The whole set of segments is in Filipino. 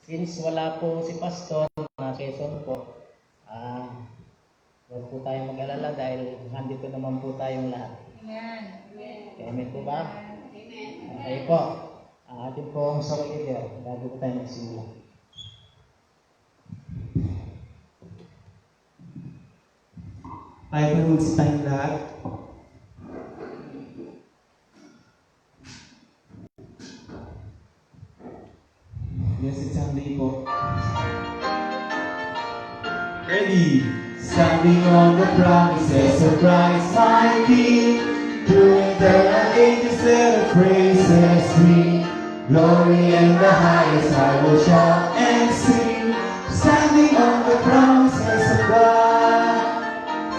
Since wala po si Pastor, mga Quezon po, huwag po tayong mag-alala dahil nandito naman po tayong lahat. Amen. Amen po ba? Amen. Okay po. Ang ating pong song leader, bago po tayo magsimula. Ayaw mo magsita yung lahat. Blessed Sunday po. Ready? Standing on the promises of Christ my King, through eternal ages let our praises ring. Glory in the highest I will shout and sing. Standing on the promises of God.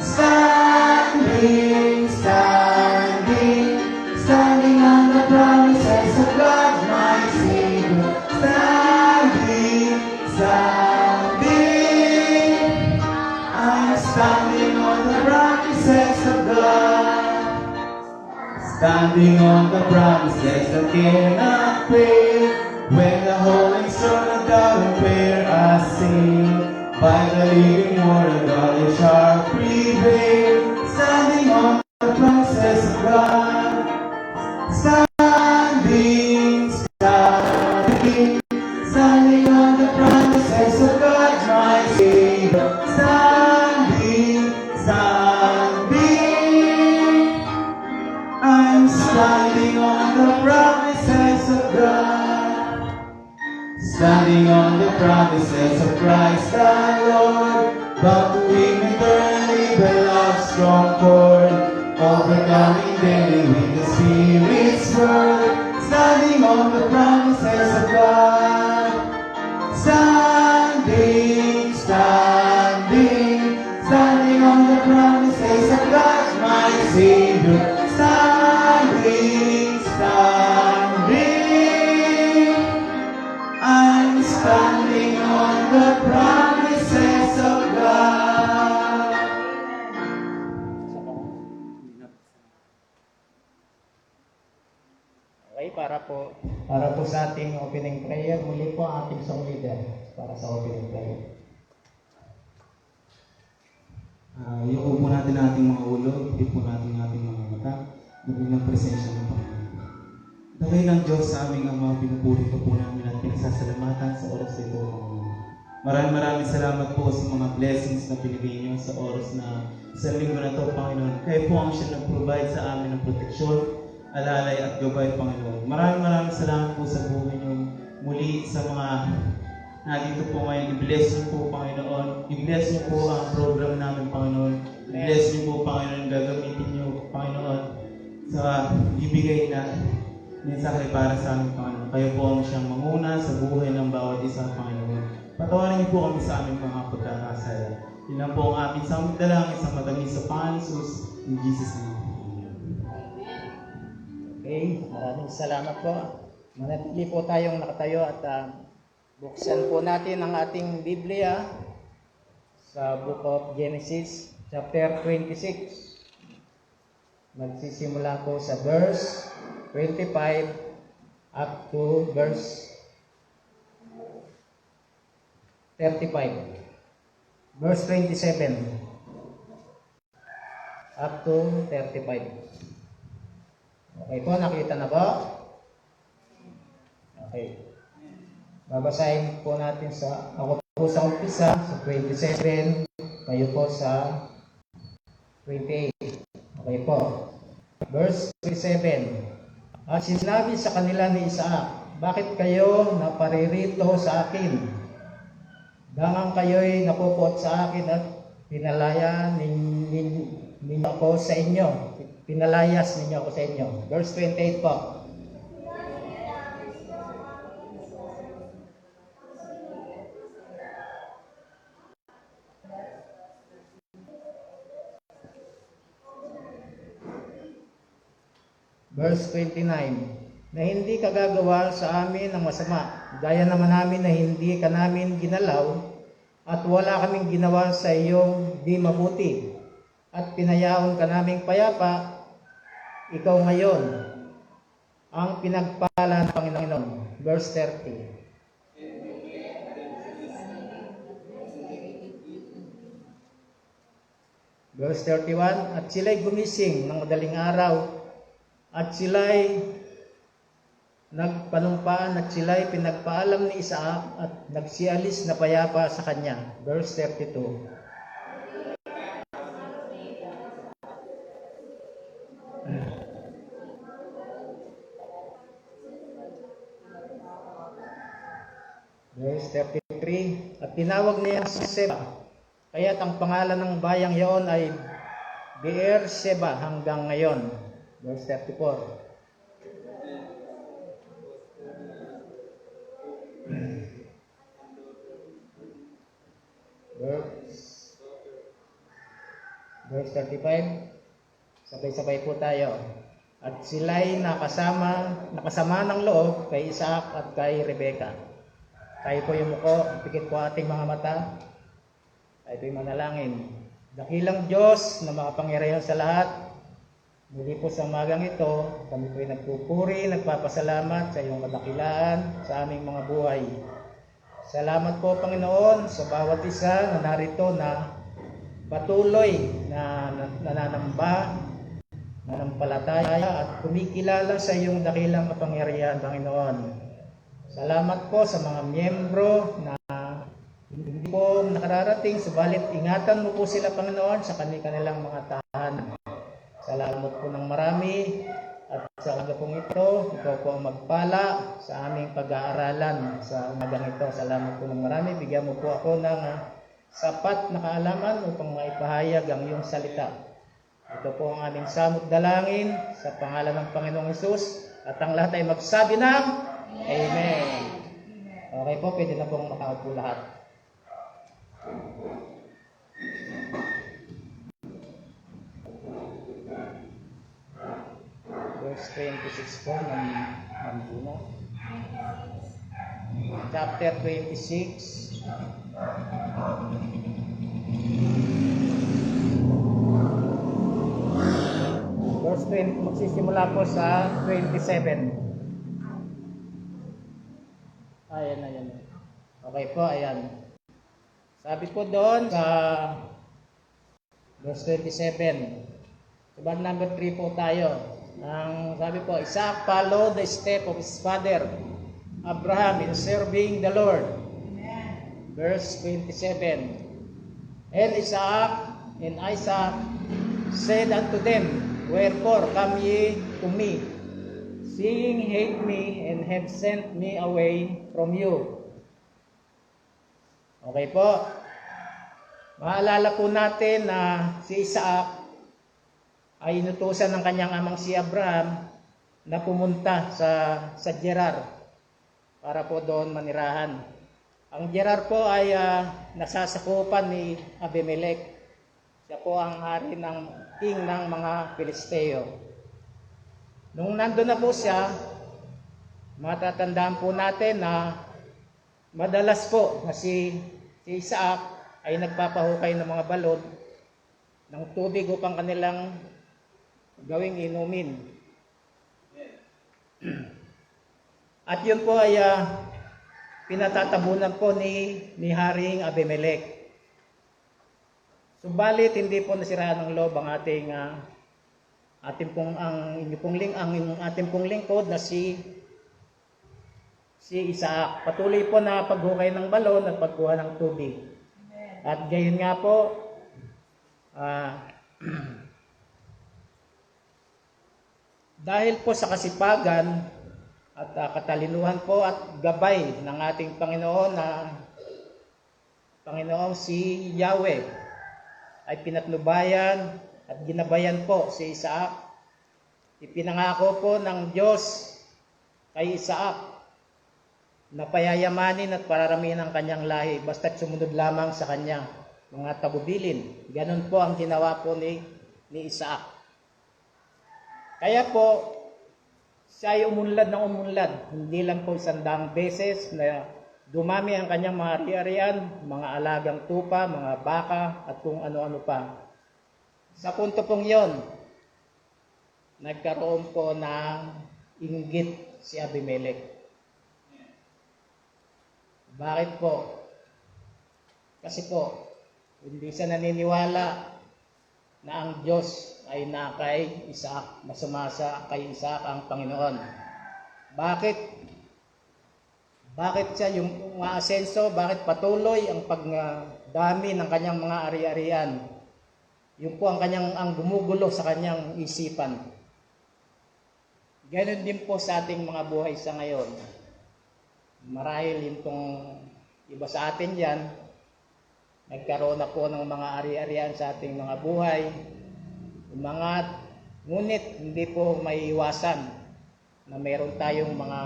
Standing, standing, standing on the promises of God my Savior. Standing, standing, I'm standing on the promises of God. Standing on the promises that cannot fail. When the whole and strong of God and prayer I sing, by the living word of God it shall prevail. Standing on the promises of God. Standing, standing, standing on the promises of God my Savior. Standing, standing, I'm standing on the promises of God. Standing on the promises of Christ our Lord, bound to Him eternally by love's strong cord, overcoming daily with the Spirit's word. Standing on the promises of God. Standing, standing, standing on the promises of God my Savior. Standing, standing, I'm standing on the promises of God. Okay, para po sa ating opening prayer, muli po ang ating song leader para sa opening prayer. Yuko po natin ang ating mga ulo, ipit po natin ang ating mga mata, naging ng presensya ng Panginoon. Dahil ng Diyos sa aming Ama, pinupuri ko po namin at pinagsasalamatan sa oras ito, Panginoon. Maraming salamat po sa mga blessings na pinigay niyo sa oras na sa linggo na ito, Panginoon. Kayo po ang siya nag-provide sa amin ng proteksyon, alalay at gabay, Panginoon. Maraming salamat po sa buhay niyo muli sa mga dito po ngayon. I-bless niyo po, Panginoon. I-bless niyo po ang program namin, Panginoon. I-bless niyo po, Panginoon. Gagamitin niyo, Panginoon, sa ibigay na mensahe para sa amin, Panginoon. Kayo po ang siyang manguna sa buhay ng bawat isa, Panginoon. Patawarin niyo po kami sa aming mga pagkakasala. Yun lang po ang ating samang dalangin sa matamis sa Panginoon Jesus. In Jesus' name. Okay, maraming salamat po. Manatili po tayong nakatayo at buksan po natin ang ating Biblia sa Book of Genesis, chapter 26. Magsisimula po sa verse 25 up to verse 35. Verse 27 up to 35. Okay po, nakita na ba? Okay. Babasahin po natin ako po sa umpisa, sa 27, kayo po sa 28. Okay po. Verse 27. At sinabi sa kanila ni Isaac, bakit kayo naparirito sa akin? Gangang kayo'y napupot sa akin at pinalaya ninyo ako sa inyo. Pinalayas ninyo ako sa inyo. Verse 28 po. Verse 29. Na hindi ka gagawa sa amin ng masama, gaya naman namin na hindi ka namin ginalaw, at wala kaming ginawa sa iyong di mabuti, at pinayaon ka naming payapa. Ikaw ngayon ang pinagpala ng Panginoon. Verse 30. Verse 31, at sila'y gumising ng madaling araw, at sila'y nagpanumpaan, at sila'y pinagpaalam ni Isaac, at nagsialis na payapa sa kanya. Verse 32. Verse 33, at tinawag niya si Seba, kaya't ang pangalan ng bayang iyon ay Beer-Seba hanggang ngayon. Verse 34. Verse 35, sabay-sabay po tayo. At sila'y nakasama ng loob kay Isaac at kay Rebeka. Tayo po yung muko, pikit po ating mga mata. Tayo po yung manalangin. Dakilang Diyos na makapangyarihan sa lahat, muli po sa umagang ito, kami po ay nagpupuri, nagpapasalamat sa iyong kadakilaan sa aming mga buhay. Salamat po, Panginoon, sa bawat isa na narito na patuloy na nananamba, nanampalataya at kumikilala sa iyong dakilang kapangyarihan, Panginoon. Salamat po sa mga miyembro na hindi po nakararating, subalit ingatan mo po sila, Panginoon, sa kanilang mga tahanan. Salamat po ng marami at sa umaga pong ito, ikaw po ang magpala sa aming pag-aaralan sa umagang ito. Salamat po ng marami. Bigyan mo po ako ng sapat na kaalaman upang maipahayag ang iyong salita. Ito po ang aming samot dalangin sa pangalan ng Panginoong Hesus at ang lahat ay magsabi ng Amen. Okay po, pwede na pong makaupo lahat. Verse 26 po ng Buna. Chapter 26. Verse 20, magsisimula po sa 27. Ayan. Okay po, ayan. Sabi po doon sa verse 27. Sa number 3 po tayo. Sabi po, Isaac followed the step of his father Abraham in serving the Lord. Amen. Verse 27. And Isaac said unto them, wherefore come ye to me, seeing ye hate me and have sent me away from you. Okay po. Maalala po natin na si Isaac ay inutusan ng kanyang amang si Abraham na pumunta sa Gerar para po doon manirahan. Ang Gerar po ay nasasakupan ni Abimelech. Siya po ang hari ng king ng mga Filisteo. Nung nandun na po siya, matatandaan po natin na madalas po na si Isaac ay nagpapahukay ng mga balod ng tubig upang kanilang gawing inumin. At yun po ay pinatatabunan po ni Haring Abimelech. Subalit hindi po nasiraan ng loob ang ating lingkod na si Isaac. Patuloy po na paghukay ng balon at pagkuha ng tubig. At gayon nga po, dahil po sa kasipagan at katalinuhan po at gabay ng ating Panginoon si Yahweh ay pinatnubayan at ginabayan po si Isaac. Ipinangako po ng Diyos kay Isaac na payayamanin at pararamihin ang kanyang lahi basta't sumunod lamang sa kanya mga tagubilin. Ganun po ang ginawa po ni Isaac. Kaya po, siya ay umunlad ng umunlad. Hindi lang po 100 beses na dumami ang kanyang mga ari-arian, mga alagang tupa, mga baka, at kung ano-ano pa. Sa punto pong yon, nagkaroon po ng inggit si Abimelech. Bakit po? Kasi po, hindi siya naniniwala na ang Diyos ay na kay Isaac, na sumasa kay Isaac ang Panginoon. Bakit? Bakit siya yung umaasenso? Bakit patuloy ang pagdami ng kanyang mga ari-arian? Yun po ang gumugulo sa kanyang isipan. Ganon din po sa ating mga buhay sa ngayon. Marahil yung tong iba sa atin yan, nagkaroon na po ng mga ari-arian sa ating mga buhay. Ngunit hindi po maiiwasan na meron tayong mga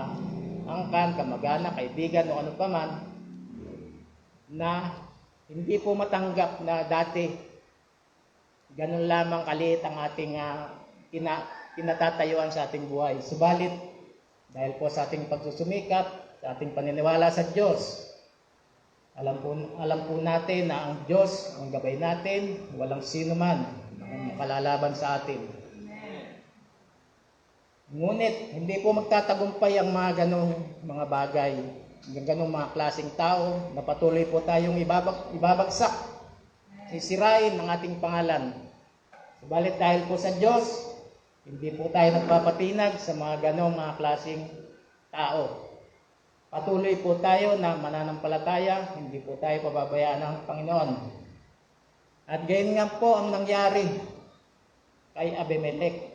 angkan, kamag-anak, kaibigan o ano paman na hindi po matanggap na dati ganun lamang kaliit ang ating kinatatayuan sa ating buhay. Subalit, dahil po sa ating pagsusumikap, sa ating paniniwala sa Diyos, alam po natin na ang Diyos, ang gabay natin, walang sino man ang makalalaban sa atin. Ngunit, hindi po magtatagumpay ang mga ganong mga bagay, ang ganong mga klaseng tao, na patuloy po tayong ibabagsak, sisirain ang ating pangalan. Subalit dahil po sa Diyos, hindi po tayo nagpapatinag sa mga ganong mga klaseng tao. Patuloy po tayo na mananampalataya, hindi po tayo pababayaan ng Panginoon. At gayon nga po ang nangyari kay Abimelech.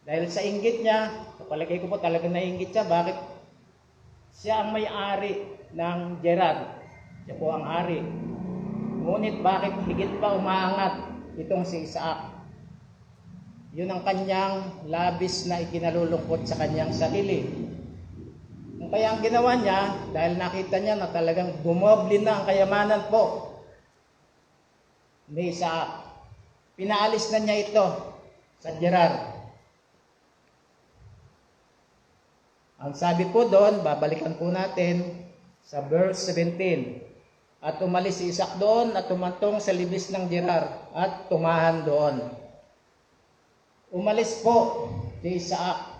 Dahil sa inggit niya, sa palagay ko po talaga nainggit siya, bakit siya ang may-ari ng Gerar? Siya po ang hari. Ngunit bakit higit pa umaangat itong si Isaac? Yun ang kanyang labis na ikinalulungkot sa kanyang sarili. Kaya ang ginawa niya, dahil nakita niya na talagang dumoble na ang kayamanan po ni Isaac, pinaalis na niya ito sa Gerar. Ang sabi po doon, babalikan po natin sa verse 17. At umalis si Isaac doon at tumantong sa libis ng Gerar at tumahan doon. Umalis po si Isaac.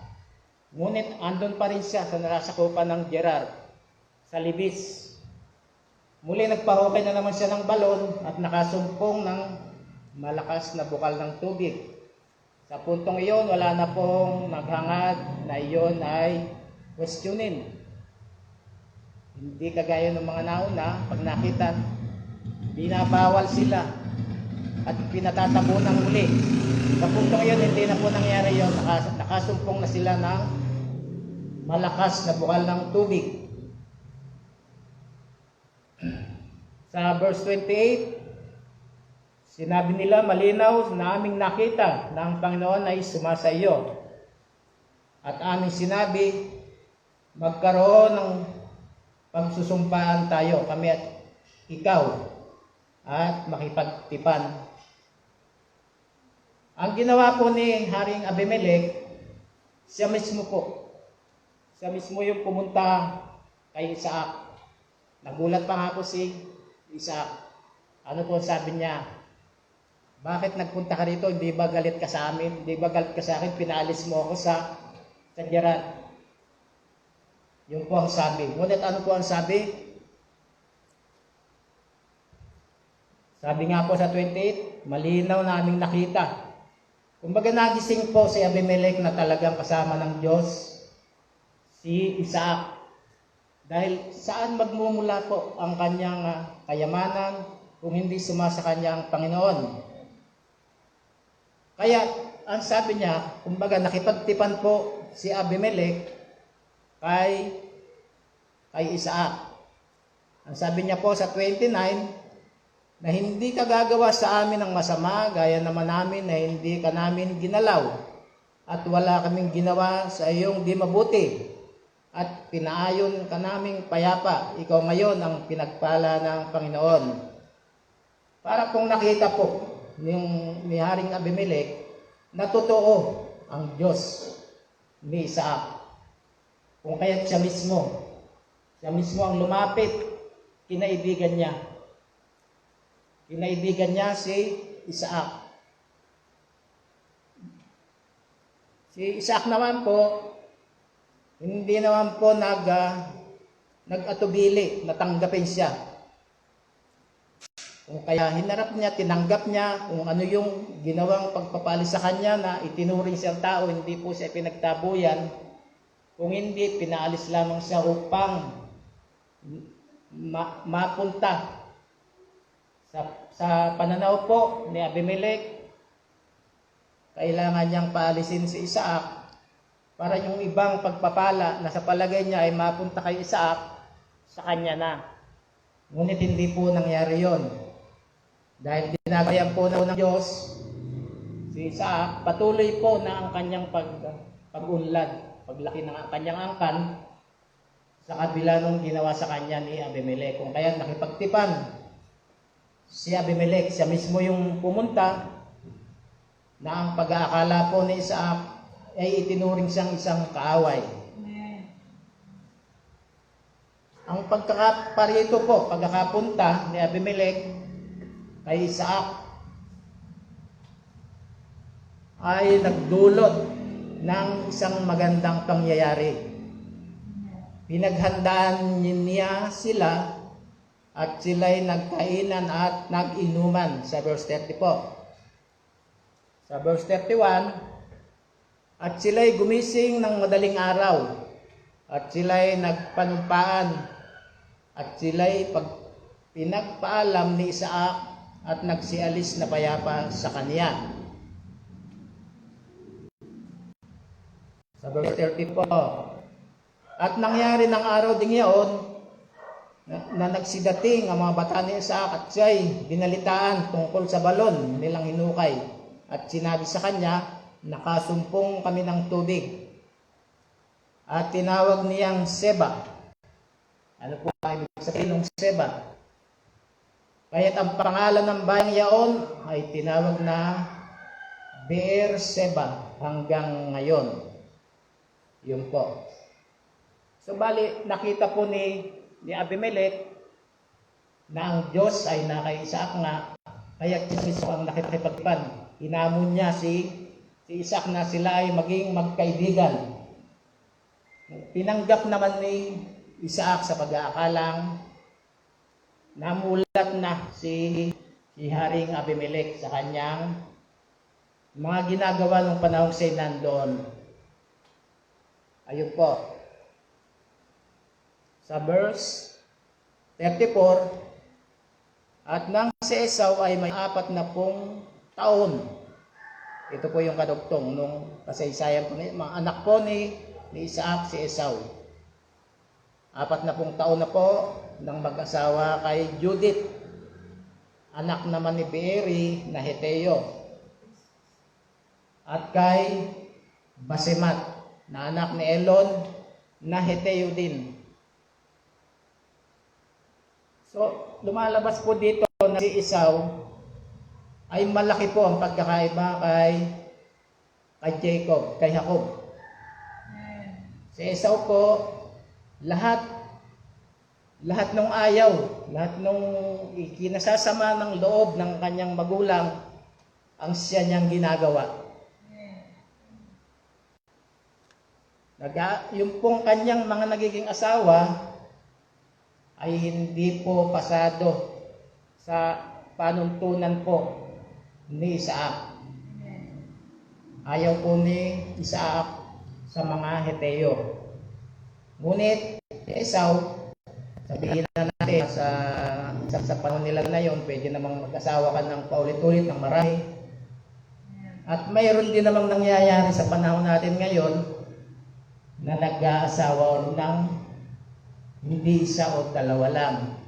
Ngunit andun pa rin siya sa nasakupan ng Gerar, sa libis. Muli nagpahukay na naman siya ng balon at nakasumpong ng malakas na bukal ng tubig. Sa puntong iyon, wala na pong naghangad na iyon ay questionin. Hindi kagaya ng mga nauna, pag nakita, binabawal sila at pinatatabon ng uli. Sa puntong iyon, hindi na po nangyari yun. Nakasumpong na sila ng malakas na bukal ng tubig. Sa verse 28, sinabi nila, malinaw na aming nakita na ang Panginoon ay sumasa iyo. At aming sinabi, magkaroon ng pagsusumpaan tayo, kami at ikaw, at makipagtipan. Ang ginawa po ni Haring Abimelech, siya mismo yung pumunta kay Isaac. Nagulat pa nga po si Isaac. Ano po sabi niya? Bakit nagpunta ka rito? Hindi ba galit ka sa amin? Hindi ba galit ka sa akin? Pinaalis mo ako sa Gerar. Yun po ang sabi. Ngunit ano po ang sabi? Sabi nga po sa 28, malinaw na aming nakita. Kumbaga nagising po si Abimelech na talagang kasama ng Diyos si Isaac. Dahil saan magmumula po ang kanyang kayamanan kung hindi sumasa kanyang Panginoon? Kaya ang sabi niya, kumbaga nakipagtipan po si Abimelech kay Isaac. Ang sabi niya po sa 29, na hindi ka gagawa sa amin ng masama, gaya naman namin na hindi ka namin ginalaw, at wala kaming ginawa sa iyong di mabuti, at pinaayon ka naming payapa. Ikaw ngayon ang pinagpala ng Panginoon. Para kung nakita po ni Haring Abimelech na totoo ang Diyos ni Isaac. Kung kaya't siya mismo ang lumapit, kinaibigan niya. Kinaibigan niya si Isaac. Si Isaac naman po, hindi naman po nag-atubili na tanggapin siya. Kung kaya hinarap niya, tinanggap niya kung ano yung ginawang pagpapali sa kanya na itinuring siyang tao, hindi po siya pinagtabuyan. Kung hindi, pinaalis lamang siya upang mapunta sa pananaw po ni Abimelech. Kailangan niyang paalisin si Isaac para yung ibang pagpapala na sa palagay niya ay mapunta kay Isaac, sa kanya na. Ngunit hindi po nangyari yon. Dahil dinagayan po ng Diyos, si Isaac patuloy po na ang kanyang pag-unlad, paglaki ng kanyang angkan, sa kabila nung ginawa sa kanya ni Abimelech. Kung kaya nakipagtipan si Abimelech, siya mismo yung pumunta, na ang pag-aakala po ni Isaac ay itinuring siyang isang kaaway. Ang pagkakaparito po, pagkakapunta ni Abimelech kay Isaac ay nagdulot ng isang magandang pangyayari. Pinaghandaan niya sila at sila'y nagkainan at nag-inuman sa verse 30 po. Sa verse 31, at sila'y gumising ng madaling araw, at sila'y nagpanumpaan, at sila'y pinagpaalam ni Isaac at nagsialis na payapa sa kanya. Sa verse 30 po, at nangyari ng araw ding iyon, na nagsidating ang mga bata ni Isaac at siya'y binalitaan tungkol sa balon nilang hinukay. At sinabi sa kanya, nakasumpong kami ng tubig. At tinawag niyang Seba. Ano po ang ibig sabihin ng Seba? Kaya't ang pangalan ng bayang yaon ay tinawag na Beer-Seba hanggang ngayon. Yun po. So bali, nakita po ni Abimelech na ang Diyos ay kay Isaac nga, kaya mismo ang nakipagtipan. Hinamon niya si Isaac na sila ay maging magkaibigan. Tinanggap naman ni Isaac sa pag-aakalang namulat na si Haring Abimelech sa kanyang mga ginagawa ng panahong siya nandoon. Ayun po. Sa verse 34, at nang si Esau ay may 40 taon. Ito po yung kadugtong nung kasaysayan po mga anak po ni Isaac, si Esau. 40 taon na po nang mag-asawa kay Judith, anak naman ni Beeri na Heteo, at kay Basemat na anak ni Elon na Heteo din. So, lumalabas po dito na si Esau ay malaki po ang pagkakaiba kay Jacob, kay Jacob. Si Esau po, lahat ng ayaw, lahat ng ikinasasama ng loob ng kanyang magulang, ang siya niyang ginagawa. Yung pong kanyang mga nagiging asawa ay hindi po pasado sa panuntunan po ni Isaac. Ayaw po ni Isaac sa mga Heteo. Ngunit Esau, sabihin na natin sa panahon nila na yon, pwede namang mag-asawa ka ng paulit-ulit ng marami. At mayroon din namang nangyayari sa panahon natin ngayon na nag-aasawa ng hindi isa o dalawa lang.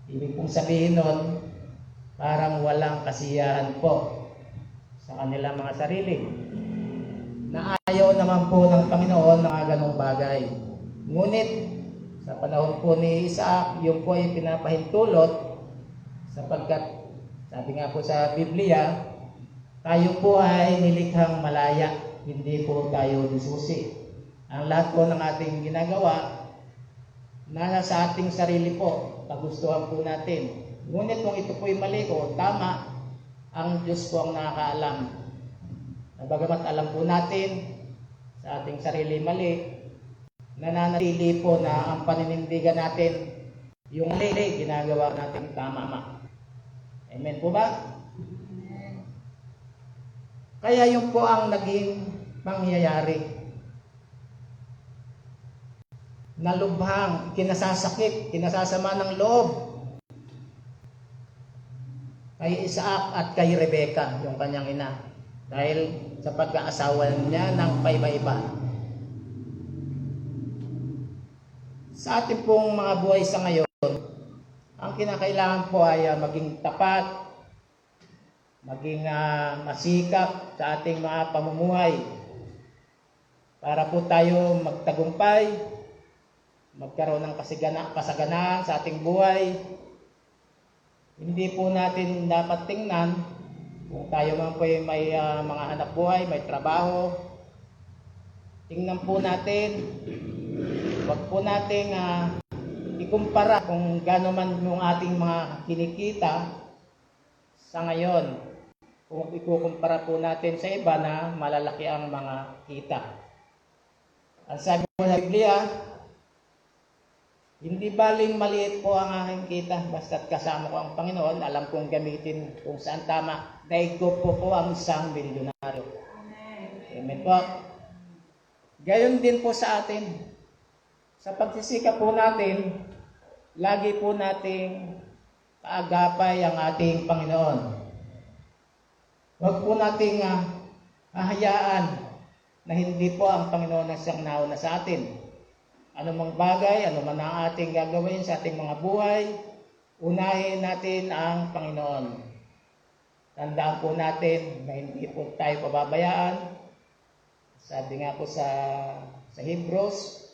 Ibig pong sabihin nun, parang walang kasiyahan po sa kanilang mga sarili. Na ayaw naman po ng Panginoon ng mga ganong bagay. Ngunit, sa panahon po ni Isaac, yung po ay pinapahintulot sapagkat, sabi nga po sa Biblia, tayo po ay nilikhang malaya, hindi po tayo disusi. Ang lahat po ng ating ginagawa, nasa sa ating sarili po, kagustuhan po natin. Ngunit kung ito po'y mali o tama, ang Diyos po ang nakakaalam. Bagamat alam po natin sa ating sarili mali, nananatili po na ang paninindigan natin, yung mali, ginagawa natin tama. Amen po ba? Kaya yun po ang naging pangyayari. Nalubhang, kinasasakit, kinasasama ng loob kay Isaac at kay Rebecca, yung kanyang ina, dahil sa pagkaasawa niya ng paiba-iba. Sa ating pong mga buhay sa ngayon, ang kinakailangan po ay maging tapat, maging masikap sa ating mga pamumuhay para po tayo magtagumpay, magkaroon ng kasaganaan sa ating buhay. Hindi po natin dapat tingnan kung tayo man po may mga anak buhay, may trabaho. Tingnan po natin, wag po nating ikumpara kung gaano man yung ating mga kinikita sa ngayon. Kung ikukumpara po natin sa iba na malalaki ang mga kita. Ang sabi po sa Biblia, hindi baling maliit po ang aking kita, basta't kasama ko ang Panginoon, alam kong gamitin kung saan tama. Daig ko po ang isang milyonaryo. Amen po. Gayon din po sa atin. Sa pagsisikap po natin, lagi po nating paagapay ang ating Panginoon. Huwag po nating hahayaan na hindi po ang Panginoon ang siyang nauna sa atin. Ano mang bagay, ano man ang ating gagawin sa ating mga buhay, unahin natin ang Panginoon. Tandaan po natin na hindi po tayo pababayaan. Sabi nga po sa Hebrews,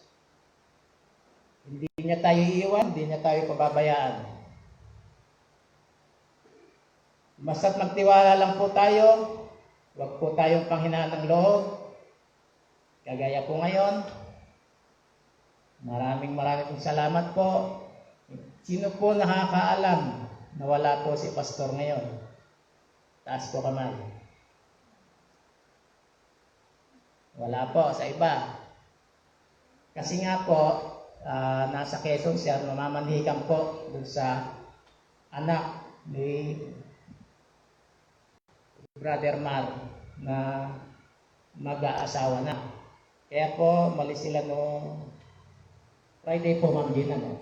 hindi niya tayo iiwan, hindi niya tayo pababayaan. Basta't magtiwala lang po tayo, huwag po tayong panghinaan ng loob. Kagaya po ngayon, maraming pong salamat po. Sino po nakakaalam na wala po si Pastor ngayon? Taas po kamay. Wala po sa iba. Kasi nga po, nasa Quezon siya, namamanhikan po dun sa anak ni Brother Mar na mag-aasawa na. Kaya po, malis sila no Friday po, Ma'am Gina, no?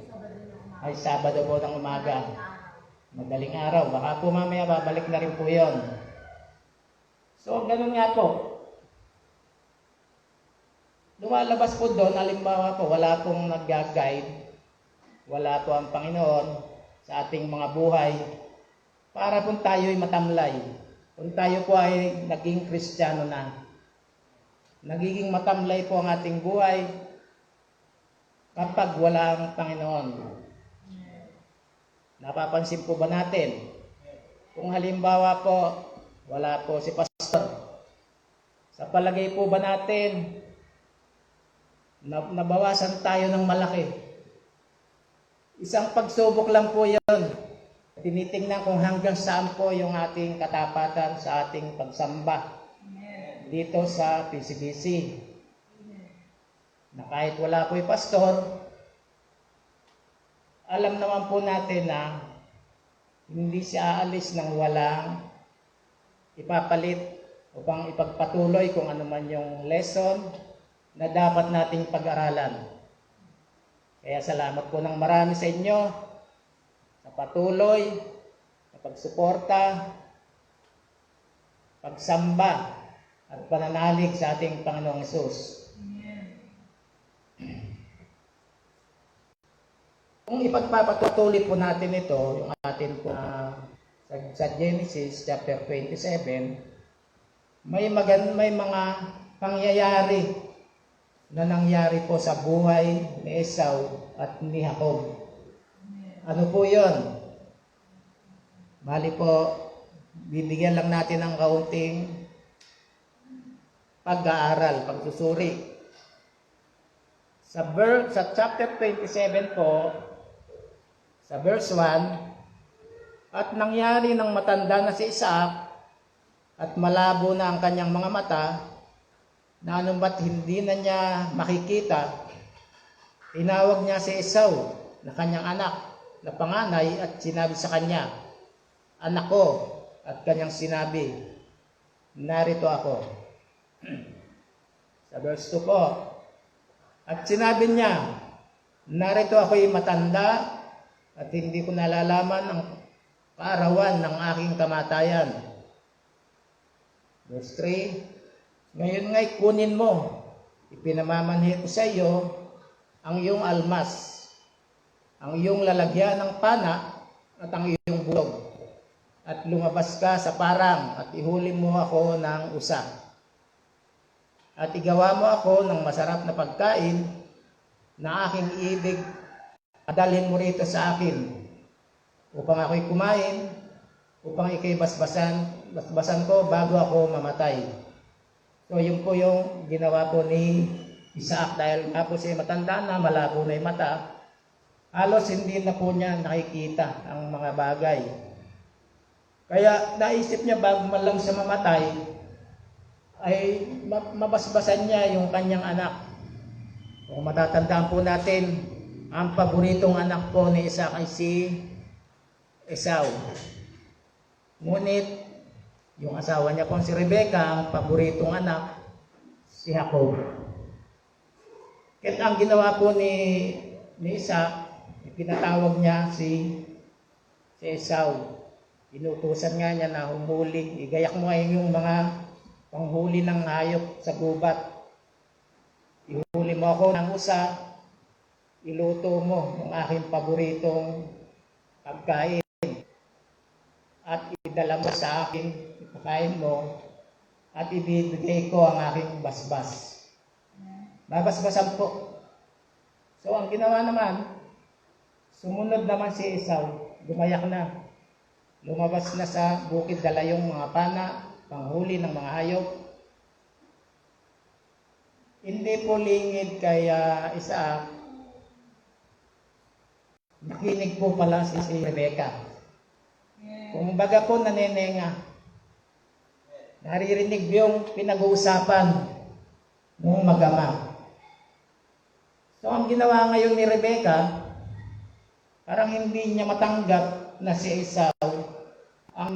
Ay Sabado po ng umaga. Madaling araw. Baka po mamaya babalik na rin po yun. So, ganun nga po. Lumalabas po doon, halimbawa po, wala pong nag-guide, wala po ang Panginoon sa ating mga buhay, para po tayo'y matamlay. Kung tayo po ay naging Kristiyano na, nagiging matamlay po ang ating buhay kapag wala ang Panginoon. Napapansin po ba natin? Kung halimbawa po, wala po si Pastor, sa palagay po ba natin, nabawasan tayo ng malaki? Isang pagsubok lang po yun. Tinitingnan kung hanggang saan po yung ating katapatan sa ating pagsamba dito sa PCBC. Na kahit wala po yung pastor, alam naman po natin na hindi siya aalis nang walang ipapalit upang ipagpatuloy kung ano man yung lesson na dapat nating pag-aralan. Kaya salamat po ng marami sa inyo sa patuloy, sa pagsuporta, pagsamba, at pananalig sa ating Panginoong Hesus. Kung ipagpapatuloy po natin ito, yung atin po sa Genesis chapter 27, may mga pangyayari na nangyari po sa buhay ni Esau at ni Jacob. Ano po yun? Bali po, bibigyan lang natin ng kaunting pag-aaral, pagsusuri. Sa chapter 27 po, sa verse 1, at nangyari ng matanda na si Isaac at malabo na ang kanyang mga mata, na anumat hindi na niya makikita, tinawag niya si Esau na kanyang anak na panganay at sinabi sa kanya, anak ko, at kanyang sinabi, narito ako. Sa verse 2 po, at sinabi niya, narito ako'y matanda at hindi ko nalalaman ang kaarawan ng aking kamatayan. Verse 3, ngayon nga'y kunin mo, ipinamamanhi ko sa iyo ang iyong almas, ang iyong lalagyan ng pana at ang iyong bulog. At lumabas ka sa parang at ihuli mo ako ng usa. At igawa mo ako ng masarap na pagkain na aking ibig at dalhin mo rito sa akin upang ako'y kumain, upang ikay basbasan ko bago ako mamatay. So yun po yung ginawa po ni Isaac dahil nga po siya matanda na, malabo na yung mata. Halos hindi na po niya nakikita ang mga bagay. Kaya naisip niya bago man lang siya mamatay, ay mabasbasan niya yung kanyang anak. Kung matatandaan po natin, ang paboritong anak po ni Isaac ay si Esau. Ngunit, yung asawa niya po si Rebecca, ang paboritong anak, si Jacob. Kaya ang ginawa po ni Isaac, pinatawag niya si Esau. Inutusan nga niya na humuli. Igayak mo ngayon yung mga panghuli ng hayop sa gubat. Ihuli mo ako ng usa, iluto mo ang aking paboritong pagkain. At idala mo sa akin, ipakain mo, at ibibigay ko ang aking basbas. Babasbasan po. So ang ginawa naman, sumunod naman si Esau, gumayak na. Lumabas na sa bukid, dala yung mga pana, panghuli ng mga hayop. Hindi po lingid kaya Isaac, nakinig po pala si Rebecca. Kung baga po nanenenga, naririnig yung pinag-uusapan ng mag-ama. So ang ginawa ngayon ni Rebecca, parang hindi niya matanggap na si Esau ang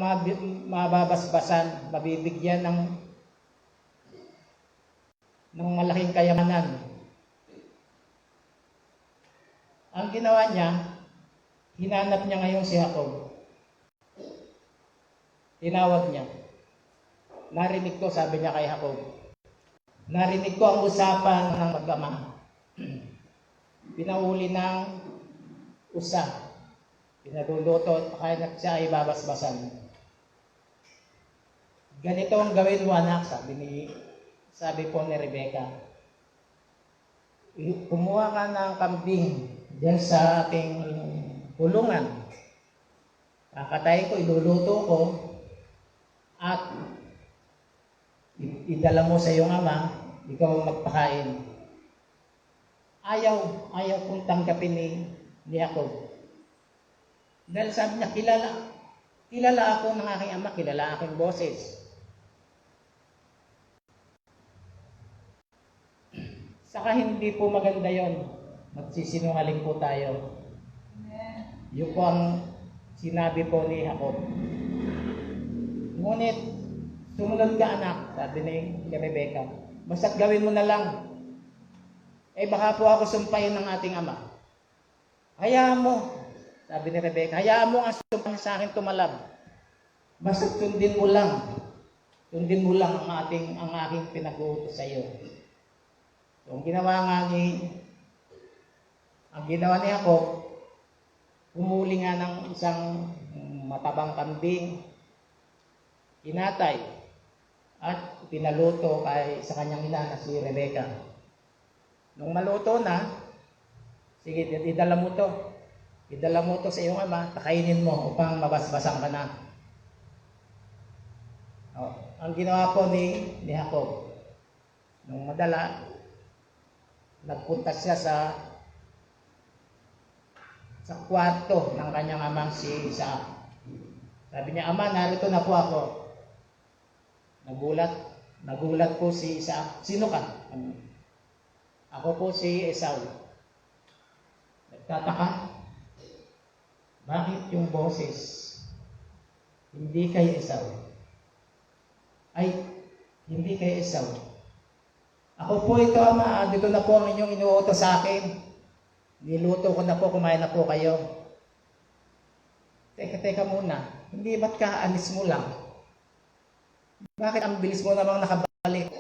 mababasbasan, mabibigyan ng malaking kayamanan. Ang ginawa niya, hinanap niya ngayon si Jacob. Tinawag niya. Narinig ko, sabi niya kay Jacob, narinig ko ang usapan ng mag-ama. Pinahuli ng usa. Pinaluluto at pakain at siya ay babasbasan. Ganito ang gawin mo anak, sabi po ni Rebecca. Kumuha ka ng kambing diyan sa ating kulungan. Kakatayin ko, iluluto ko, at idala mo sa iyong ama, ikaw ang magpakain. Ayaw kong tanggapin ni Jacob. Dahil sabi niya, kilala ako ng aking ama, kilala aking boses. Saka hindi po maganda yon. Magsisinungaling po tayo. Yun po ang sinabi po ni Jacob. Ngunit, sumunod ka anak, sabi ni Rebecca. Basta't gawin mo na lang. Baka po ako sumpahin ng ating ama. Hayaan mo, sabi ni Rebecca, hayaan mo ang sumpahin sa akin tumalab. Basta't sundin mo lang. Sundin mo lang ang aking pinag-uutos sa iyo. So, ang ginawa ni Jacob, humuli nga ng isang matabang kambing, inatay, at pinaluto sa kanyang ina na si Rebecca. Nung maluto na, sige, idala mo to sa iyong ama, pakainin mo upang mabasbasan ka na. Ang ginawa po ni Jacob, nung madala, nagpunta siya sa kwarto ng kanyang amang si Isaac. Sabi niya, ama, narito na po ako. Nagulat po si Isaac. Sino ka? Ako po si Esau. Nagtataka. Bakit yung boses Hindi kay Esau. Ay, hindi kay Esau. Ako po ito, Ama, dito na po ang inyong inuutos sa akin. Niluto ko na po, kumain na po kayo. Teka muna. Hindi ba't kaalis mo lang? Bakit ang bilis mo namang nakabalik?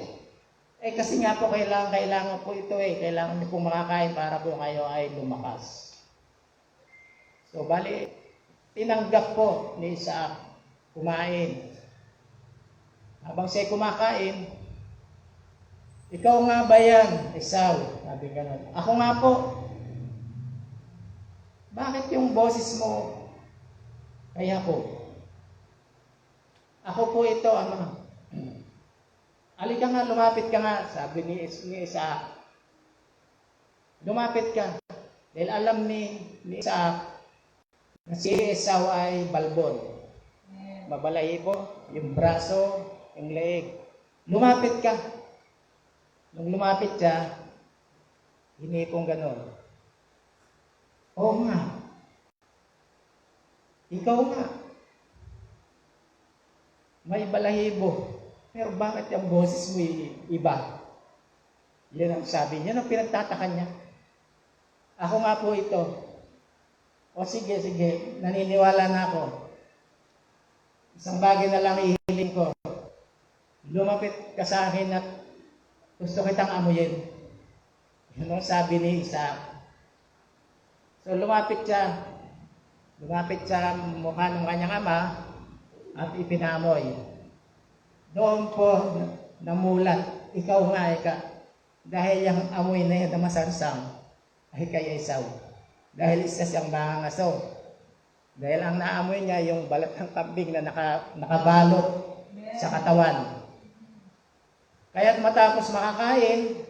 Kasi nga po, kailangan po ito Kailangan niyo po makakain para po kayo ay lumakas. So, bali, tinanggap po ni Isaac kumain. Habang siya kumakain, ikaw nga ba yan, Esau? Sabi ganun. Ako nga po. Bakit yung boses mo kaya po? Ako po ito, Ama. Halika nga, lumapit ka nga, sabi ni Isaac. Lumapit ka. Dahil alam ni Isaac na si Esau ay balbon. Mabalahibo, yung braso, yung leeg. Lumapit ka. Nung lumapit siya, hinipong ganon. Oo nga. Ikaw nga. May balahibo. Pero bakit yung boses mo iba? Yan ang sabi niya. Yan ang pinagtataka niya. Ako nga po ito. O sige. Naniniwala na ako. Isang bagay na lang ihiling ko. Lumapit ka sa akin at gusto kitang amuyin. Yan ang sabi ni Isaac. So lumapit siya. Lumapit sa mukha ng kanyang ama at ipinamoy. Doon po namulat, ikaw nga. Dahil yung amoy na yan na masarsang ay kay Esau. Dahil isa siyang mangangaso. Dahil ang naamoy niya yung balat ng kambing na nakabalot sa katawan. Kaya't matapos makakain,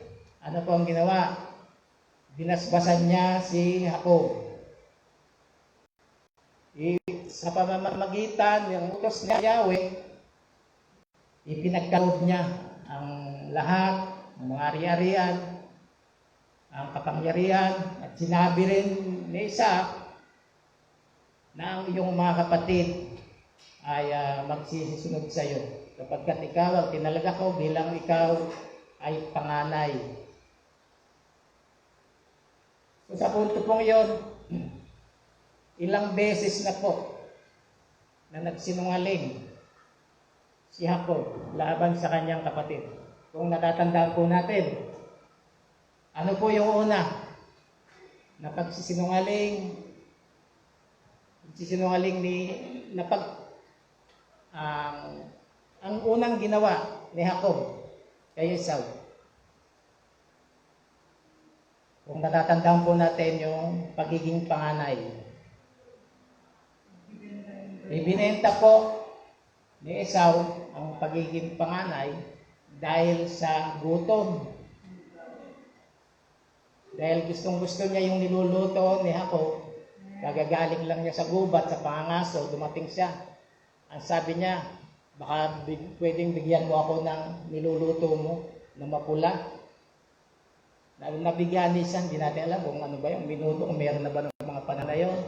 ano po ang ginawa? Binasbasan niya si Jacob. Sa pamamagitan ng utos ni Yahweh, ipinagkaloob niya ang lahat, ang mga ari-arian, ang kapangyarihan, at sinabi rin ni Isaac na ang iyong mga kapatid ay magsisisunod sa iyo. Kapagkat ikaw ang tinalaga ko bilang ikaw ay panganay. So sa punto pong iyon, ilang beses na po na nagsinungaling si Jacob laban sa kanyang kapatid. Kung natatandaan po natin, ano po yung una? Na pagsisinungaling ang unang ginawa ni Jacob kay Esau. Kung natatandaan po natin yung pagiging panganay. Ibinenta po ni Esau ang pagiging panganay dahil sa gutom. Dahil gustong-gusto niya yung niluluto ni Jacob, kagagaling lang niya sa gubat, sa pangangaso, dumating siya. Ang sabi niya, baka pwedeng bigyan mo ako ng niluluto mo na mapula. Nabigyan niya siya, hindi natin alam kung ano ba yung minuto, kung meron na ba ng mga pananayon.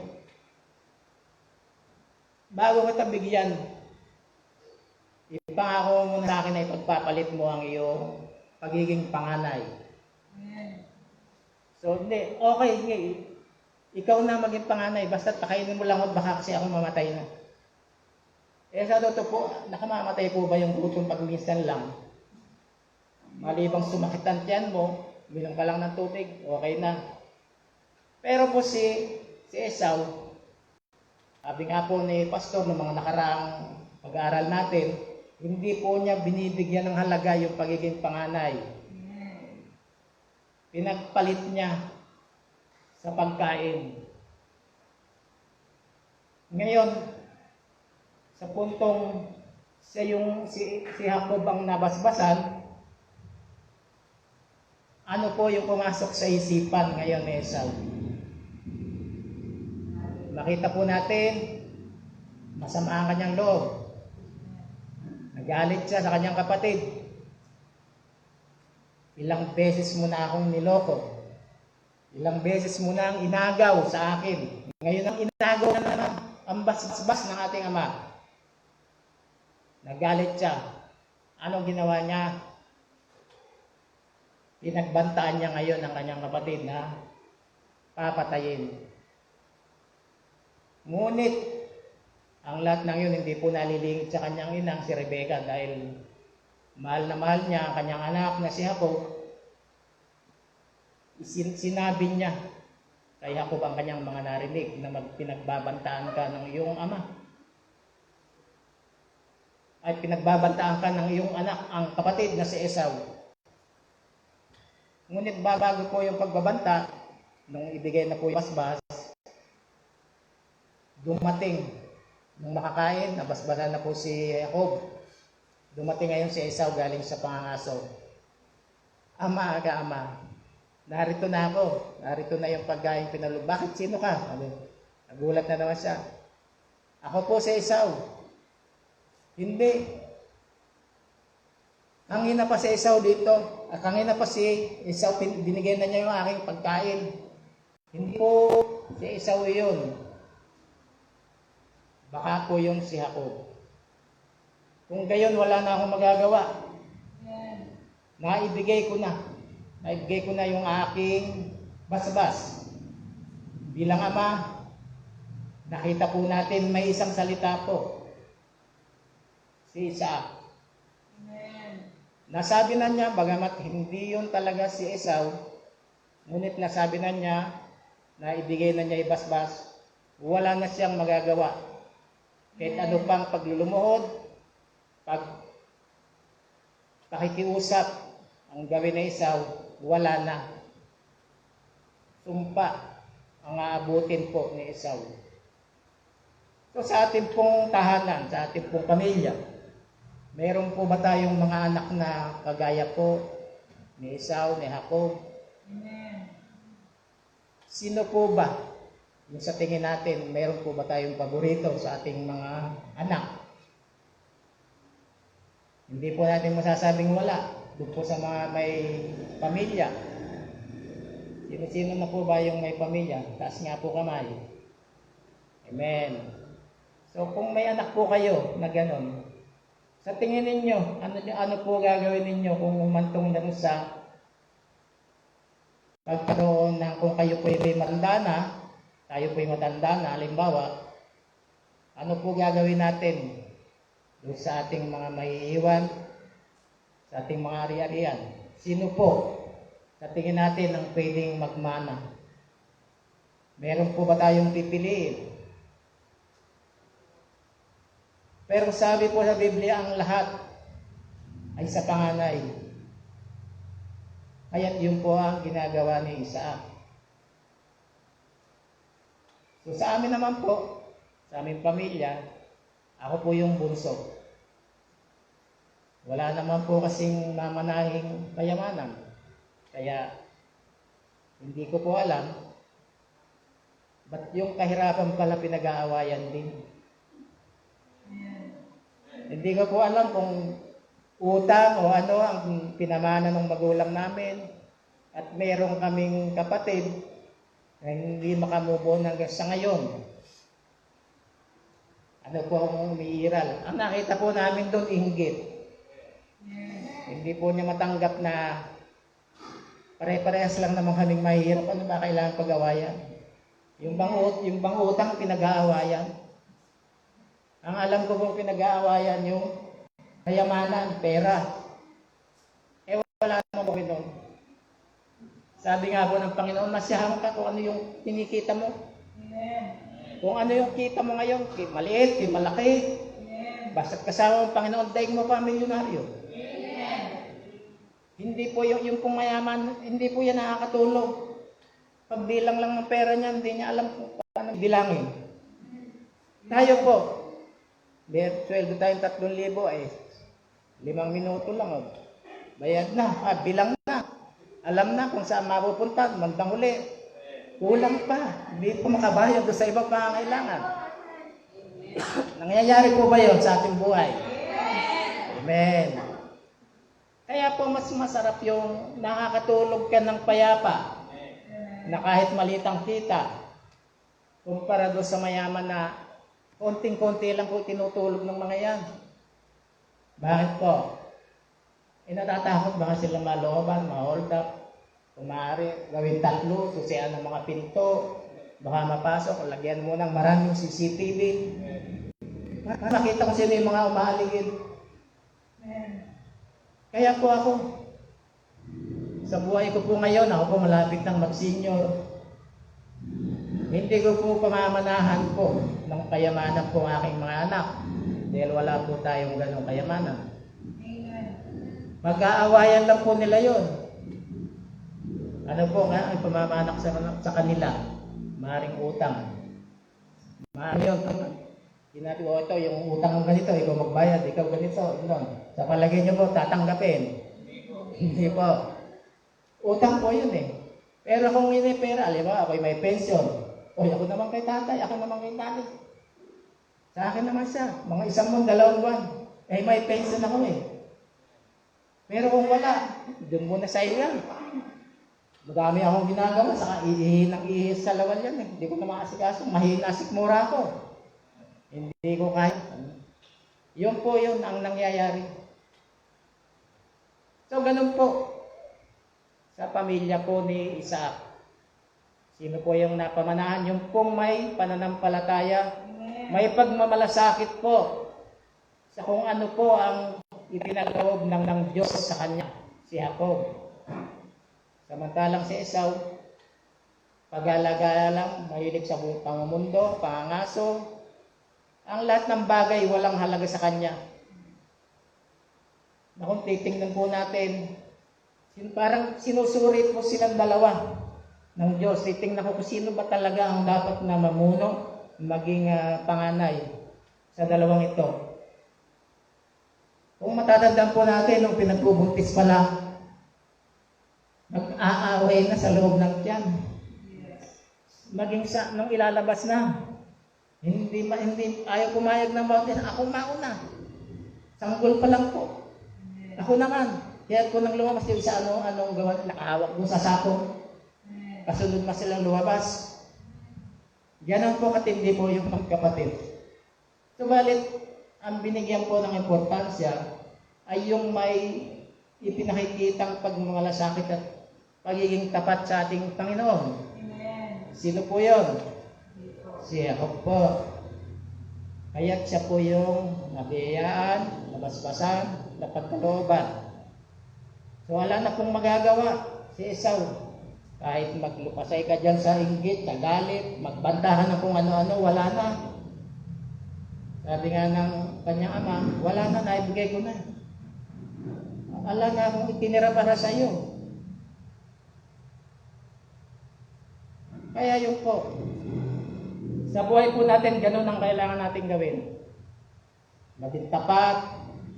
Bago kita bigyan, ipangako mo na sa akin na ipagpapalit mo ang iyong pagiging panganay. So, hindi. Okay, hindi. Ikaw na maging panganay. Basta pakainin mo lang ako, baka kasi ako mamatay na. Sa totoo po, nakamamatay po ba yung gutom pag minsan lang? Malibang sumakit ang tiyan mo, bilang ka lang ng tubig, okay na. Pero po si Esau, sabi nga po ni Pastor ng mga nakaraang pag-aaral natin, hindi po niya binibigyan ng halaga yung pagiging panganay. Pinagpalit niya sa pagkain. Ngayon, sa puntong si Jacob ang nabasbasan, ano po yung pumasok sa isipan ngayon ni Esau? Makita po natin, masama ang kanyang loob. Nagalit siya sa kanyang kapatid. Ilang beses mo na akong niloko. Ilang beses mo na ang inagaw sa akin. Ngayon ang inagaw na naman ang basbas ng ating ama. Nagalit siya. Anong ginawa niya? Pinagbantaan niya ngayon ang kanyang kapatid na papatayin. Ngunit, ang lahat ng yun hindi po nalilingid sa kanyang inang si Rebecca dahil mahal na mahal niya ang kanyang anak na si Jacob. Sinabi niya kay Jacob ang kanyang mga narinig na pinagbabantaan ka ng iyong ama. Ay pinagbabantaan ka ng iyong anak, ang kapatid na si Esau. Ngunit bago po yung pagbabanta, nung ibigay na po yung basbas, dumating, nung makakain, nabasbasan na po si Jacob. Dumating ngayon si Esau galing sa pangangaso. Ama, ama, narito na ako. Narito na yung pagkain pinalo. Bakit? Sino ka? Nagulat na naman siya. Ako po si Esau. Hindi. Hangin na pa si Esau dito. Hangin na pa si Esau, binigyan na niya yung aking pagkain. Hindi po si Esau yun. Baka po yung si Jacob. Kung gayon, wala na akong magagawa. Naibigay ko na. Naibigay ko na yung aking basbas. Bilang ama, nakita po natin may isang salita po. Si Isaac. Nasabi na niya, bagamat hindi yun talaga si Esau, ngunit nasabi na niya, na ibigay na niya ibasbas, wala na siyang magagawa. Kahit ano pang paglulumuhod, pakikiusap, ang gawin na Esau, wala na. Sumpa ang aabutin po ni Esau. So sa ating pong tahanan, sa ating pong pamilya, mayroon po ba tayong mga anak na kagaya po ni Esau, ni Jacob? Amen. Sino po ba yung sa tingin natin, mayroon po ba tayong paborito sa ating mga anak? Hindi po natin masasabing wala. Doon po sa mga may pamilya. Sino-sino na po ba yung may pamilya? Taas nga po kamay. Amen. So kung may anak po kayo na gano'n, sa tingin ninyo, ano po gagawin ninyo kung umantong na sa pagkaroon ng kung kayo po ay matanda na, tayo po ay matanda na, halimbawa, ano po gagawin natin doon sa ating mga maiiwan, sa ating mga ari-arian? Sino po sa tingin natin ang pwedeng magmana? Meron po ba tayong pipiliin? Pero sabi po sa Biblia, ang lahat ay sa panganay. Kaya't yun po ang ginagawa ni Isaac. So sa amin naman po, sa aming pamilya, ako po yung bunso. Wala naman po kasing mamanahing kayamanan. Kaya hindi ko po alam ba't yung kahirapan pala pinag-aawayan din. Hindi ko po alam kung utang o ano ang pinamana ng magulang namin. At mayroong kaming kapatid na hindi makamove on hanggang sa ngayon. Ano po ang umiiral? Ang nakita po namin doon, inggit. Hindi po niya matanggap na pare-parehas lang naman kaming mahirap. Ano ba kailangan pag-awayan? Yung bang utang pinag-aawayan. Ang alam ko pong pinag-aawayan yung kayamanan, pera. Wala naman po doon. Sabi nga po ng Panginoon, masyahan ka kung ano yung kinikita mo. Amen. Kung ano yung kita mo ngayon, maliit, malaki. Basta't kasama ng Panginoon, daig mo pa milyonaryo. Amen. Hindi po yung pong mayaman, hindi po yan nakakatulong. Pagbilang lang ng pera niya, hindi niya alam kung paano bilangin. Tayo po, sweldo tayong 3,000 5 minuto lang. Bayad na, bilang na. Alam na kung saan mapupunta, mandang huli. Kulang pa, hindi po makabayad sa ibang pangangailangan. Nangyayari po ba yun sa ating buhay? Amen. Kaya po mas masarap yung nakakatulog ka ng payapa na kahit maliit ang kita kumpara doon sa mayaman na konting-konti lang po tinutulog ng mga yan. Bakit po? Natatakot baka sila malooban, ma-hold up, kung maaari, gawin tatlo, susian ng mga pinto, baka mapasok, lagyan mo ng maraming CCTV. Makita ko sila yung mga umahaligid. Kaya po ako, sa buhay ko po ngayon, ako po malapit ng mag-senior. Hindi ko po pamamanahan po ng kayamanan po aking mga anak. Dahil wala po tayong ganong kayamanan. Mag-aawayan lang po nila yon. Ano po nga, ay pamamanak sa kanila. Maring utang. Maring yun. Sinabi ko, ito, yung utang ng ganito, ikaw magbayad, ikaw ganito. Yun. Sa palagay nyo po, tatanggapin. Hindi po. Utang po yun eh. Pero kung hindi pera, alam mo, ako'y may pension. O, ako naman kay tatay, ako naman kay tatay. Sa akin naman siya, mga 1 buwan, 2 buwan. Eh, may pension ako eh. Pero kung wala, doon muna sa iyo yan. Madami akong ginagawa, saka ihis sa lawal yan eh. Hindi ko na makasikaso, mahina sikmura ako. Hindi ko kahit. Yun po yun ang nangyayari. So, ganun po. Sa pamilya po ni Isaac. Sino po yung napamanahan? Yung pong may pananampalataya, may pagmamalasakit po sa kung ano po ang ipinagkaloob ng Diyos sa kanya, si Jacob. Samantalang si Esau, pag-alagala lang, mahilig sa pangumundo, pangangaso, ang lahat ng bagay walang halaga sa kanya. Na kung titingnan po natin, parang sinusuri po silang dalawa ng Diyos. Titingnan ko kung sino ba talaga ang dapat na mamuno, maging panganay sa dalawang ito. Kung matatandaan po natin, nung pinagbubuntis pa lang, nag-aaway na sa loob ng tiyan. Maging nung ilalabas na, hindi ayaw pumayag ng bawat ako mauna. Sanggol pa lang po. Ako naman. Kaya ko nang lumabas yung isa anong gawa, nakahawak doon sa sako. Kasunod na silang lumabas. Ganon po katindi po yung magkapatid. Subalit, ang binigyan po ng importansya ay yung may ipinakikitang pagmamalasakit at pagiging tapat sa ating Panginoon. Amen. Sino po yun? Si Jacob po. Kaya't siya po yung nabiyayaan, nabasbasan, napagkalooban. So wala na pong magagawa si Esau. Kahit maglupasay ka dyan sa inggit, sa galit, magbandahan ng kung ano-ano, wala na. Sabi nga ng kanyang ama, wala na, naibigay ko na. Ala na akong itinira para sa iyo. Kaya yun po. Sa buhay po natin, ganun ang kailangan natin gawin. Maging tapat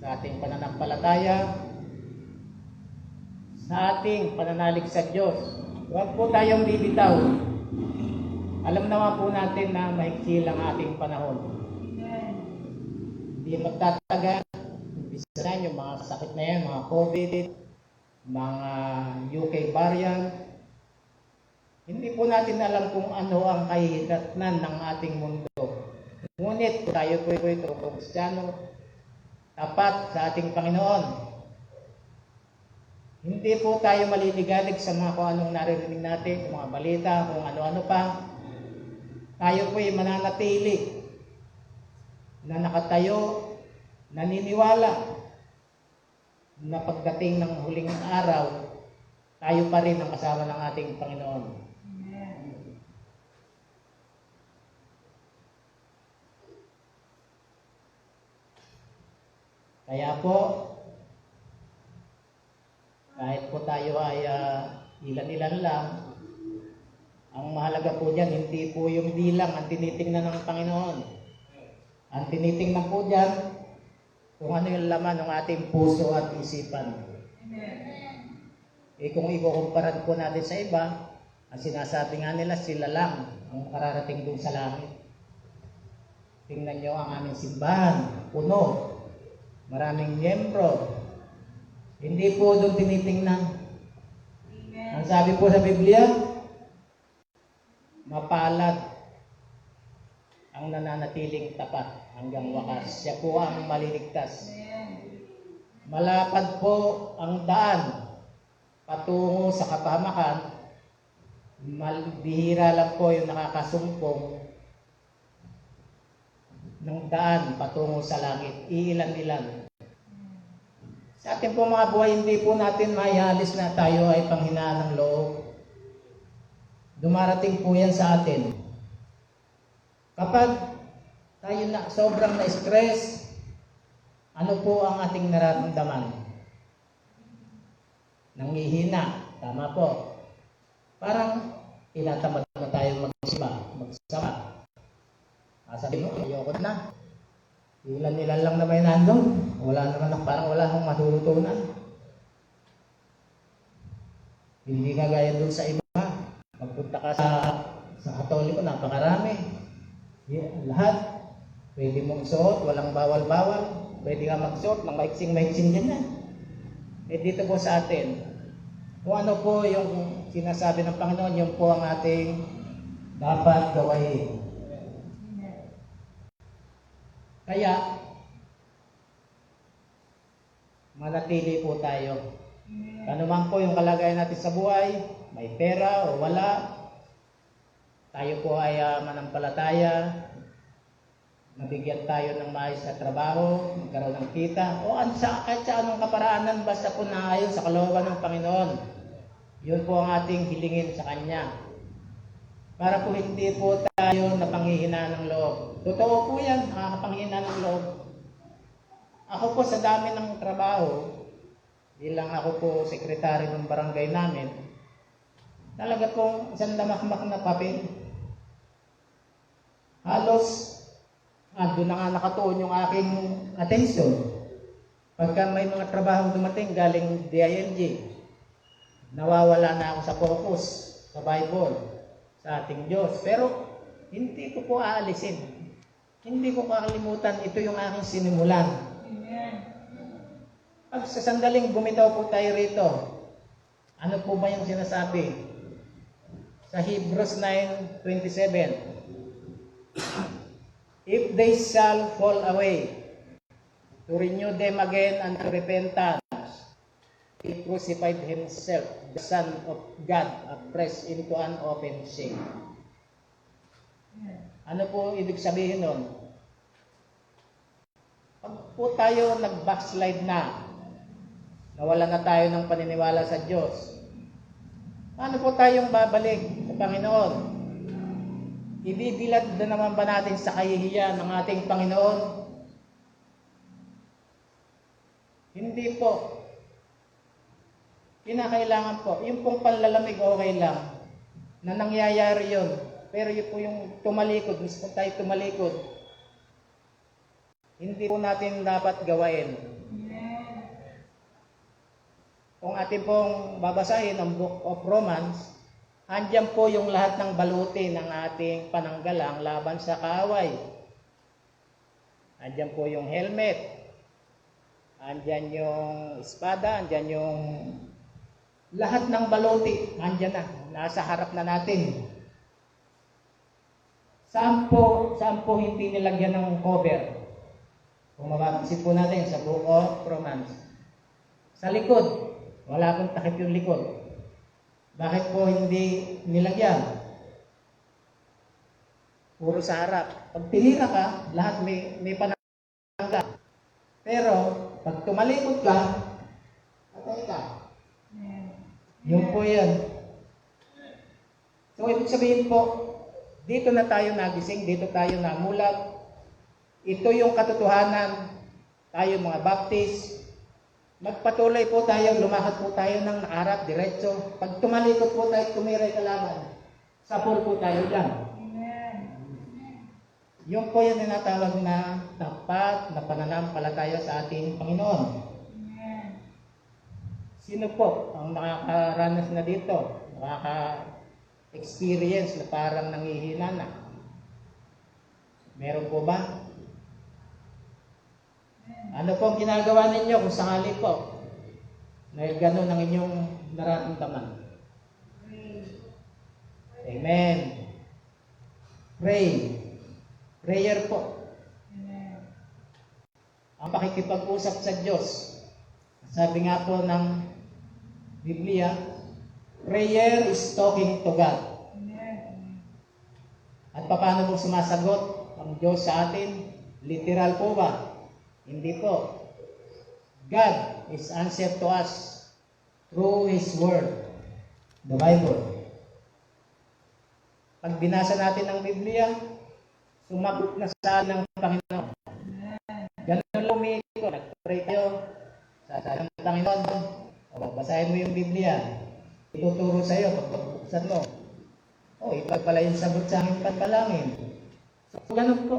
sa ating pananampalataya, sa ating pananalig sa Diyos. Huwag po tayong bibitaw. Alam naman po natin na maiksi lang ating panahon. Hindi magtatagal. Bisa na yung mga sakit na yan, mga COVID, mga UK variant. Hindi po natin alam kung ano ang kahihinatnan ng ating mundo. Ngunit tayo po ito, Kristiyano, tapat sa ating Panginoon. Hindi po tayo maliligalig sa mga kung anong naririnig natin, mga balita, kung ano-ano pa. Tayo po ay mananatili na nakatayo, naniniwala na pagdating ng huling araw, tayo pa rin ang kasama ng ating Panginoon. Amen. Kaya po, kahit po tayo ay ilan-ilan lang, ang mahalaga po dyan, hindi po yung bilang ang tinitingnan ng Panginoon. Ang tinitingnan po dyan, kung ano yung laman ng ating puso at isipan. Kung ikukumparan po natin sa iba, ang sinasabi nga nila, sila lang ang kararating dun sa langit. Tingnan nyo ang aming simbahan, puno, maraming miyembro. Hindi po doon tinitingnan. Ang sabi po sa Biblia, mapalad ang nananatiling tapat hanggang wakas. Siya po ang maliligtas. malapad po ang daan patungo sa kapahamakan, bihira lang po yung nakakasumpong ng daan patungo sa langit. Iilan-ilan. Sa ating po mga buhay, hindi po natin maihalis na tayo ay panghinaan ng loob. Dumarating po yan sa atin. Kapag tayo na sobrang na-stress, ano po ang ating nararamdaman? Nanghihina. Tama po. Parang tinatamad na tayo magsama. Sabi mo, ayoko na. Ilan-ilan lang na may nandun. Wala naman, parang wala akong matutunan. Hindi ka gaya doon sa iba. Pagpunta ka sa Katoliko, napakarami. Lahat. Pwede mong suot, walang bawal-bawal. Pwede ka magsuot ng maiksing-maiksing ganyan. Dito po sa atin, kung ano po yung sinasabi ng Panginoon, yun po ang ating dapat gawain. Kaya, manatili po tayo. Ano man po yung kalagayan natin sa buhay, may pera o wala, tayo po ay manampalataya, nabigyan tayo ng maayos na trabaho, magkaroon ng kita, o kahit sa anong kaparaanan, basta po naayon sa kalooban ng Panginoon. Yun po ang ating hilingin sa Kanya. Para po hindi po tayo napanghihina ng loob. Totoo po yan, nakakapanghihina ng loob. Ako po sa dami ng trabaho, bilang ako po sekretary ng barangay namin, talaga pong isang damakmak na papel. Halos, doon na nga nakatuon yung aking attention. Pagka may mga trabaho dumating galing DILG, nawawala na ako sa focus, sa Bible, sa ating Diyos. Pero, hindi ko po aalisin. Hindi ko kakalimutan, ito yung aking sinimulan. Pag sa sandaling bumitaw po tayo rito, ano po ba yung sinasabi? Sa Hebrews 9:27, if they shall fall away, to renew them again unto repentance, He crucified Himself, the Son of God, afresh into an open shame. Ano po ibig sabihin nun? Pag po tayo nag-backslide na, nawala na tayo ng paniniwala sa Diyos, paano po tayong babalik sa Panginoon? Ibibilad na naman ba natin sa kahihiyan ng ating Panginoon? Hindi po. Kinakailangan po, yung pong panlalamig okay lang, na nangyayari yun. Pero yun po yung tumalikod, mismo tayo tumalikod, hindi po natin dapat gawain. Kung atin pong babasahin ang Book of Romans, andyan po yung lahat ng baluti ng ating pananggalang laban sa kaaway. Andyan po yung helmet, andyan yung espada, andyan yung lahat ng baluti, andyan na, nasa harap na natin. Saan po hindi nilagyan ng cover? Kung mapapansin po natin sa Book of Romans, sa likod, wala pong takip yung likod. Bakit po hindi nilagyan? Puro sa harap. Pag tinira ka, lahat may panangga. Pero, pag tumalikod ka, patay ka. Yun po yan. So, ibig sabihin po, dito na tayo nagising, dito tayo namulat. Ito yung katotohanan. Tayo mga Baptist, magpatuloy po tayo, lumakad po tayo ng nakaharap, diretso. Pag tumalikod po tayo, tumiray kalaban. Sapul po tayo dyan. Yung po yung tinatawag na tapat na pananampalataya sa ating Panginoon. Sino po ang nakakaranas na dito? Nakaka-experience na parang nanghihina na? Meron po ba? Ano po ang ginagawa ninyo kung sakali po na gano'n ang inyong nararamdaman? Amen. Pray. Prayer po. Ang pakikipag-usap sa Diyos. Sabi nga po ng Biblia, prayer is talking to God. At paano mo sumasagot ang Diyos sa atin? Literal po ba? Hindi po. God is answer to us through His Word, the Bible. Pag binasa natin ang Biblia, sumagot na sa atin ng Panginoon. Ganun lumiko, nag-pray tayo sa ng Panginoon. O, basahin mo yung Biblia. Ituturo sa iyo, pagpapuksan mo. O, iba pala yung sagot sa aking panalangin. So, ganun po.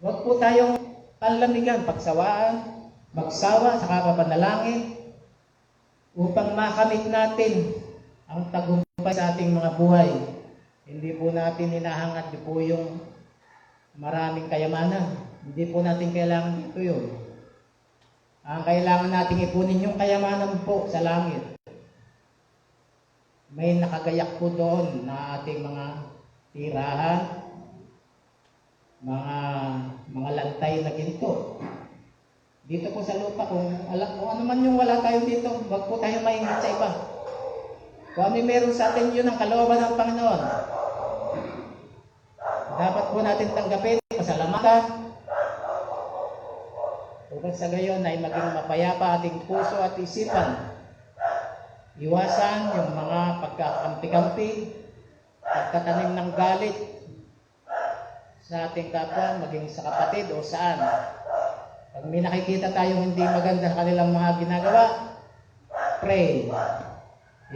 Huwag po tayong panlamigan, pagsawaan, magsawa sa kapapanalangin upang makamit natin ang tagumpay sa ating mga buhay. Hindi po natin hinahangad po yung maraming kayamanan. Hindi po natin kailangan ito yun. Ang kailangan nating ipunin yung kayamanan po sa langit. May nakagayak po doon na ating mga tirahan, mga lantay na ginto. Dito po sa lupa, kung ano man yung wala tayo dito, wag po tayo maingit sa iba. Kung ano meron sa atin, yun ang kalooban ng Panginoon. Dapat po natin tanggapin, pasalamatan. Upang sa gayon ay maging mapayapa ating puso at isipan. Iwasan yung mga pagkakampi-kampi, pagtatanim ng galit sa ating kapwa, maging sa kapatid o saan. Pag may nakikita tayong hindi maganda sa kanilang mga ginagawa, pray.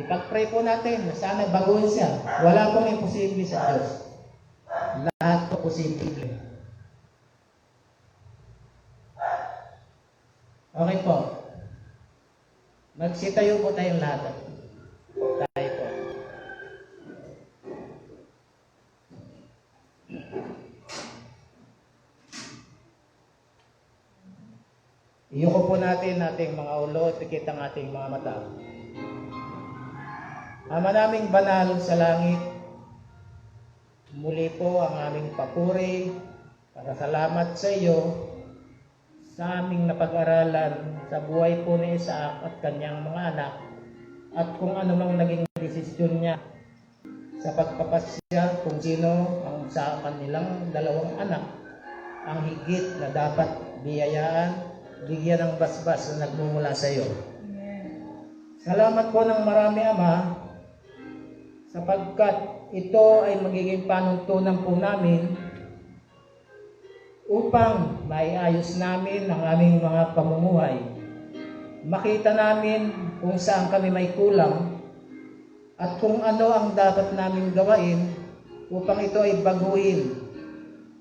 Ipag-pray po natin na sana baguhin siya. Wala pong imposible sa Diyos. Lahat po posible. Okay po. Magsitayo po tayong lahat. Tayo po. Iyuko po natin ating mga ulo at ikit ang ating mga mata. Ama naming banal sa langit, muli po ang aming papuri, pasasalamat sa iyo sa aming napag-aralan sa buhay po ni Isaac at kanyang mga anak at kung ano mang naging desisyon niya sa pagpapasya kung sino ang sa kanilang dalawang anak ang higit na dapat biyayaan, bigyan ng basbas na nagmumula sa iyo. Salamat po ng marami, Ama, sapagkat ito ay magiging panuntunan po namin upang maiayos namin ang aming mga pamumuhay. Makita namin kung saan kami may kulang at kung ano ang dapat namin gawain upang ito ay baguhin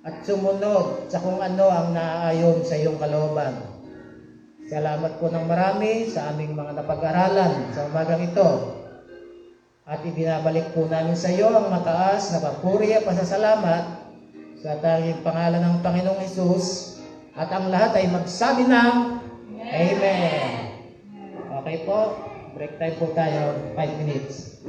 at sumunod sa kung ano ang naaayon sa iyong kalooban. Salamat po ng marami sa aming mga napag-aralan sa umagang ito. At ibinabalik po namin sa iyo ang mataas na papuri at pasasalamat sa tanging pangalan ng Panginoong Hesus. At ang lahat ay magsabi ng Amen. Okay po, break time po tayo, 5 minutes.